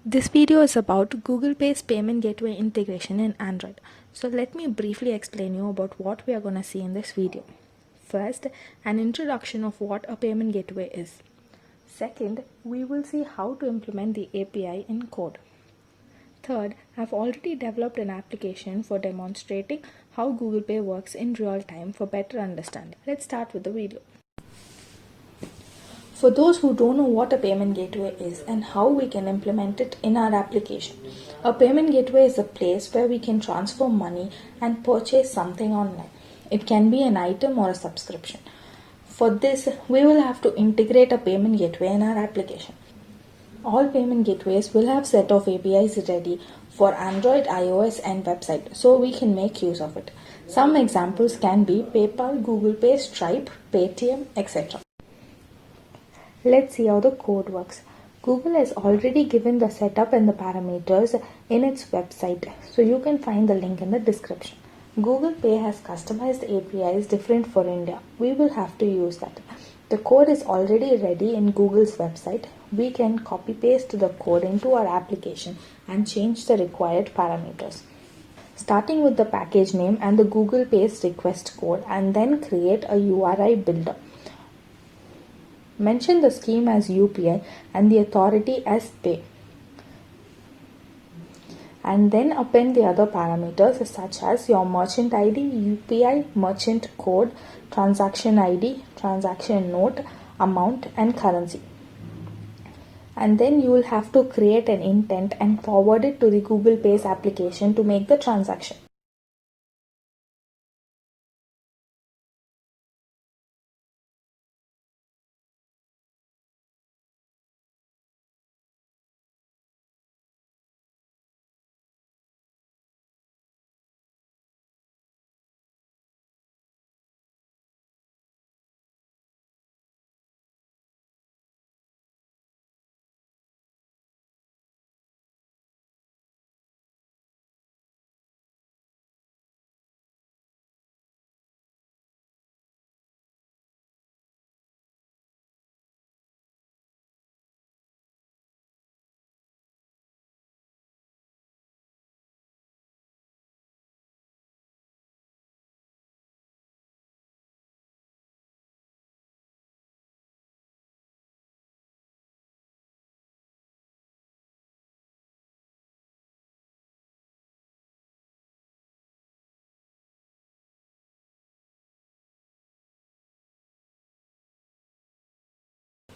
This video is about Google Pay's payment gateway integration in Android. So let me briefly explain you about what we are going to see in this video. First, an introduction of what a payment gateway is. Second, we will see how to implement the API in code. Third, I've already developed an application for demonstrating how Google Pay works in real time for better understanding. Let's start with the video. For those who don't know what a payment gateway is and how we can implement it in our application, a payment gateway is a place where we can transfer money and purchase something online. It can be an item or a subscription. For this, we will have to integrate a payment gateway in our application. All payment gateways will have set of APIs ready for Android, iOS and website, so we can make use of it. Some examples can be PayPal, Google Pay, Stripe, Paytm, etc. Let's see how the code works. Google has already given the setup and the parameters in its website, so you can find the link in the description. Google Pay has customized APIs different for India. We will have to use that. The code is already ready in Google's website. We can copy paste the code into our application and change the required parameters. Starting with the package name and the Google Pay's request code, and then create a URI builder. Mention the scheme as UPI and the authority as Pay. And then append the other parameters such as your merchant ID, UPI, merchant code, transaction ID, transaction note, amount and currency. And then you will have to create an intent and forward it to the Google Pay's application to make the transaction.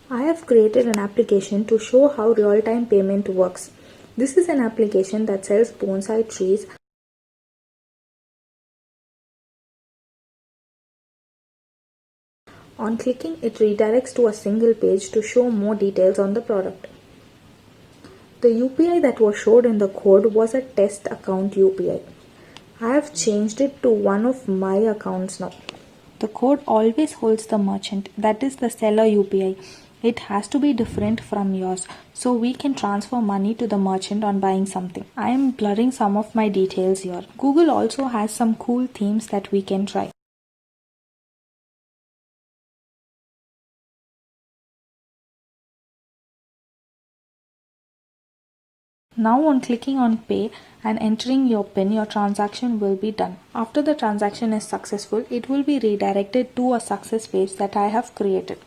I have created an application to show how real-time payment works. This is an application that sells bonsai trees. On clicking, it redirects to a single page to show more details on the product. The UPI that was showed in the code was a test account UPI. I have changed it to one of my accounts now. The code always holds the merchant, that is the seller UPI. It has to be different from yours, so we can transfer money to the merchant on buying something. I am blurring some of my details here. Google also has some cool themes that we can try. Now on clicking on pay and entering your PIN, your transaction will be done. After the transaction is successful, it will be redirected to a success page that I have created.